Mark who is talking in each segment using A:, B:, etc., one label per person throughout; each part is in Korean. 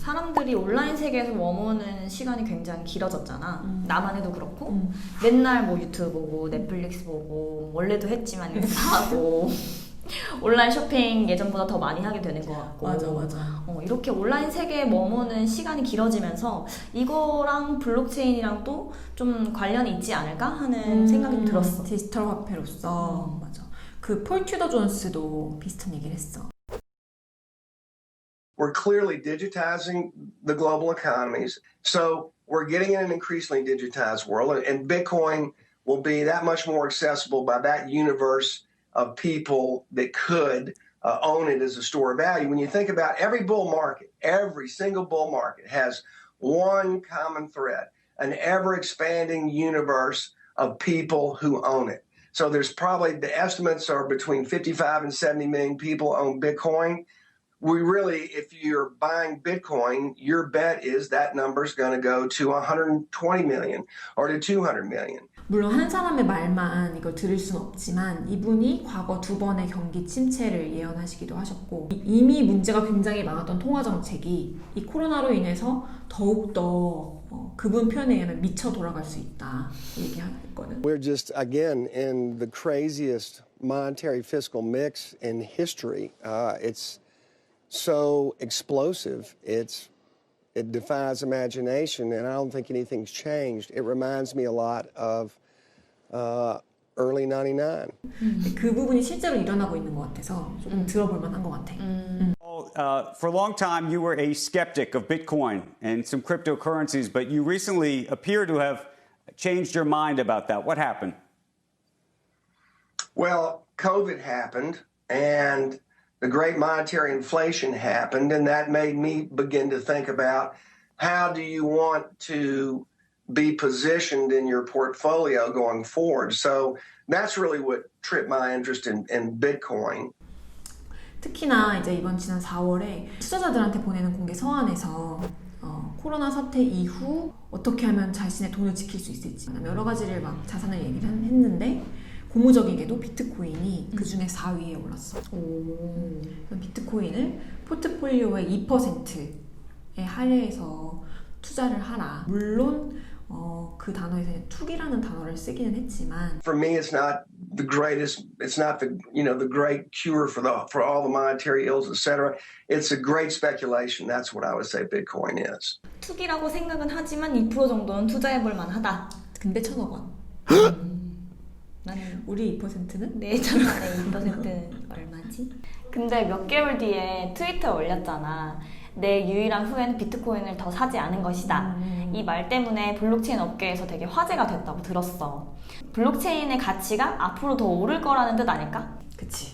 A: 사람들이 온라인 세계에서 머무는 시간이 굉장히 길어졌잖아. 나만 해도 그렇고 맨날 뭐 유튜브 보고 넷플릭스 보고 원래도 했지만 인스타하고 온라인 쇼핑 예전보다 더 많이 하게 되는 것 같고
B: 맞아.
A: 이렇게 온라인 세계에 머무는 시간이 길어지면서 이거랑 블록체인이랑 또 좀 관련이 있지 않을까 하는 생각이 좀 들었어.
B: 디지털 화폐로서 맞아. 그 폴 튜더 존스도 비슷한 얘기를 했어.
C: We're clearly digitizing the global economies. So we're getting in an increasingly digitized world, and Bitcoin will be that much more accessible by that universe of people that could own it as a store of value. When you think about every bull market, every single bull market has one common thread, an ever-expanding universe of people who own it. So there's probably, the estimates are between 55 and 70 million people own Bitcoin. We really, if you're buying Bitcoin, your bet is that number's going to go to 120 million or to 200 million.
B: 물론 한 사람의 말만 이걸 들을 수는 없지만 이분이 과거 2번의 경기 침체를 예언하시기도 하셨고 이미 문제가 굉장히 많았던 통화 정책이 이 코로나로 인해서 더욱더 그분 표현에 의하면 미쳐 돌아갈 수 있다 얘기했거든.
D: We're just again in the craziest monetary fiscal mix in history. It's so explosive. It defies imagination, and I don't think anything's changed. It reminds me a lot of early 99.
B: 그 부분이 실제로 일어나고 있는 것 같아서 조금 들어볼 만한 것 같아.
E: For a long time, you were a skeptic of Bitcoin and some cryptocurrencies, but you recently appear to have changed your mind about that. What happened?
C: Well, COVID happened, and the great monetary inflation happened, and that made me begin to think about how do you want to be positioned in your portfolio going forward. So that's really what tripped my interest in Bitcoin.
B: 특히나 이제 이번 지난 4월에 투자자들한테 보내는 공개 서한에서 코로나 사태 이후 어떻게 하면 자신의 돈을 지킬 수 있을지 여러 가지를 막 자산을 얘기를 했는데 고무적이게도 비트코인이 그 중에 4위에 올랐어. 비트코인을 포트폴리오의 2%에 할애해서 투자를 하라. 물론 그 단어에서 투기라는 단어를 쓰기는 했지만
C: For me, it's not the greatest. It's not the the great cure for all the monetary ills, etc. It's a great speculation. That's what I would say Bitcoin is.
A: 투기라고 생각은 하지만 2% 정도는 투자해볼 만하다.
B: 근데 1,000억 원.
A: 나는
B: 우리 2%는?
A: 내 예전에 2%는 얼마지? 근데 몇 개월 뒤에 트위터에 올렸잖아. 내 유일한 후회는 비트코인을 더 사지 않은 것이다. 이 말 때문에 블록체인 업계에서 되게 화제가 됐다고 들었어. 블록체인의 가치가 앞으로 더 오를 거라는 뜻 아닐까?
B: 그치.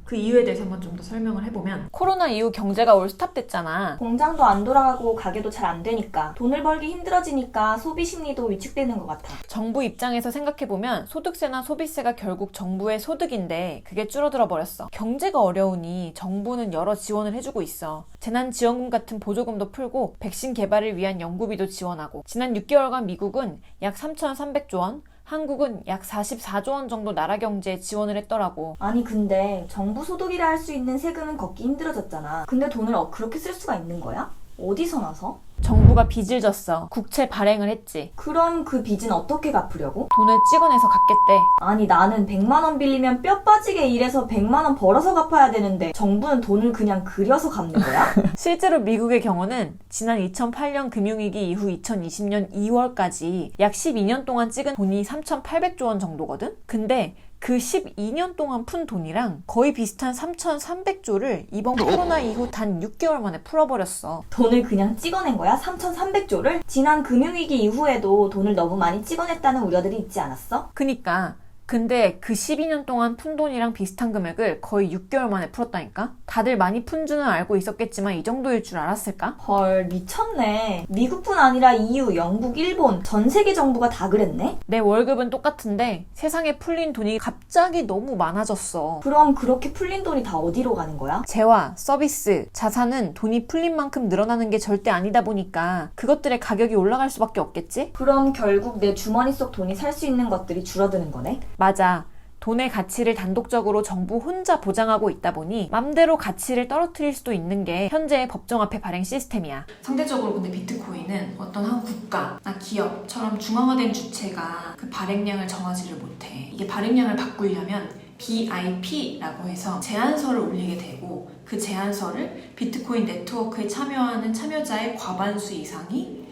B: 그 이유에 대해서 한번 좀 더 설명을 해보면
A: 코로나 이후 경제가 올 스탑됐잖아.
F: 공장도 안 돌아가고 가게도 잘 안 되니까 돈을 벌기 힘들어지니까 소비 심리도 위축되는 것 같아.
A: 정부 입장에서 생각해보면 소득세나 소비세가 결국 정부의 소득인데 그게 줄어들어 버렸어. 경제가 어려우니 정부는 여러 지원을 해주고 있어. 재난지원금 같은 보조금도 풀고 백신 개발을 위한 연구비도 지원하고 지난 6개월간 미국은 약 3,300조 원, 한국은 약 44조 원 정도 나라 경제에 지원을 했더라고.
F: 아니 근데 정부 소득이라 할 수 있는 세금은 걷기 힘들어졌잖아. 근데 돈을 그렇게 쓸 수가 있는 거야? 어디서 나서?
A: 정부가 빚을 졌어. 국채 발행을 했지.
F: 그럼 그 빚은 어떻게 갚으려고?
A: 돈을 찍어내서 갚겠대.
F: 아니 나는 100만 원 빌리면 뼈 빠지게 일해서 100만 원 벌어서 갚아야 되는데 정부는 돈을 그냥 그려서 갚는 거야?
A: 실제로 미국의 경우는 지난 2008년 금융위기 이후 2020년 2월까지 약 12년 동안 찍은 돈이 3,800조 원 정도거든? 근데 그 12년 동안 푼 돈이랑 거의 비슷한 3,300조를 이번 코로나 이후 단 6개월 만에 풀어버렸어.
F: 돈을 그냥 찍어낸 거야? 3,300조를? 지난 금융위기 이후에도 돈을 너무 많이 찍어냈다는 우려들이 있지 않았어?
A: 그니까 근데 그 12년 동안 푼 돈이랑 비슷한 금액을 거의 6개월 만에 풀었다니까? 다들 많이 푼 줄은 알고 있었겠지만 이 정도일 줄 알았을까?
F: 헐 미쳤네. 미국뿐 아니라 EU, 영국, 일본 전 세계 정부가 다 그랬네?
A: 내 월급은 똑같은데 세상에 풀린 돈이 갑자기 너무 많아졌어.
F: 그럼 그렇게 풀린 돈이 다 어디로 가는 거야?
A: 재화, 서비스, 자산은 돈이 풀린 만큼 늘어나는 게 절대 아니다 보니까 그것들의 가격이 올라갈 수밖에 없겠지?
F: 그럼 결국 내 주머니 속 돈이 살 수 있는 것들이 줄어드는 거네?
A: 맞아. 돈의 가치를 단독적으로 정부 혼자 보장하고 있다 보니 맘대로 가치를 떨어뜨릴 수도 있는 게 현재의 법정화폐 발행 시스템이야.
B: 상대적으로 근데 비트코인은 어떤 한 국가나 기업처럼 중앙화된 주체가 그 발행량을 정하지를 못해. 이게 발행량을 바꾸려면 BIP라고 해서 제안서를 올리게 되고 그 제안서를 비트코인 네트워크에 참여하는 참여자의 과반수 이상이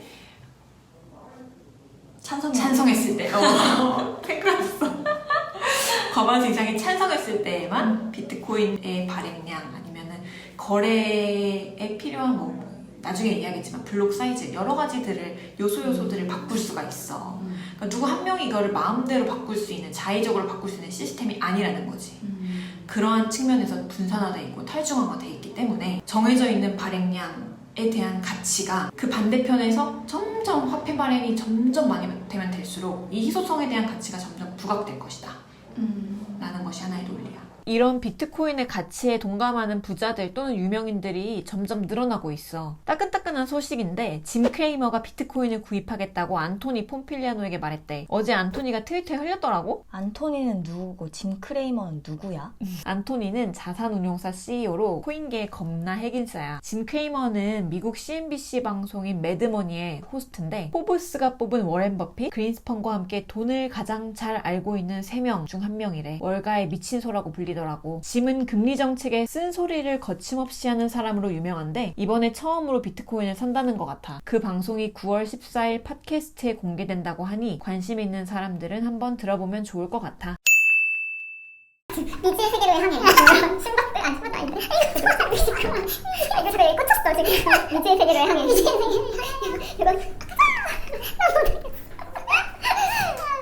B: 찬성했을 때 팬클났어. 과반수 이상이 찬성했을 때에만 비트코인의 발행량 아니면은 거래에 필요한 뭐 나중에 이야기했지만 블록 사이즈 여러 가지들을 요소들을 바꿀 수가 있어. 그러니까 누구 한 명이 이거를 마음대로 바꿀 수 있는 자의적으로 바꿀 수 있는 시스템이 아니라는 거지. 그러한 측면에서 분산화돼 있고 탈중앙화돼 있기 때문에 정해져 있는 발행량에 대한 가치가 그 반대편에서 점점 화폐 발행이 점점 많이 되면 될수록 이 희소성에 대한 가치가 점점 부각될 것이다 라는 것이 하나의 논리야.
A: 이런 비트코인의 가치에 동감하는 부자들 또는 유명인들이 점점 늘어나고 있어. 따끈따끈한 소식인데 짐 크레이머가 비트코인을 구입하겠다고 안토니 폼필리아노에게 말했대. 어제 안토니가 트위터에 흘렸더라고?
F: 안토니는 누구고 짐 크레이머는 누구야?
A: 안토니는 자산운용사 CEO로 코인계의 겁나 핵인싸야. 짐 크레이머는 미국 CNBC 방송인 매드머니의 호스트인데 포브스가 뽑은 워렌 버핏, 그린스펀과 함께 돈을 가장 잘 알고 있는 3명 중 1명이래. 월가의 미친소라고 불리더라고. 짐은 금리 정책에 쓴소리를 거침없이 하는 사람으로 유명한데 이번에 처음으로 비트코인을 산다는 것 같아. 그 방송이 9월 14일 팟캐스트에 공개된다고 하니 관심 있는 사람들은 한번 들어보면 좋을 것 같아.
G: 미지의 세계로 향해. 신박들 아니 신박도 아닌데. 이거 지금 꽂혔어 지금. 미지의 세계로 향해. 미지의 세계. 이거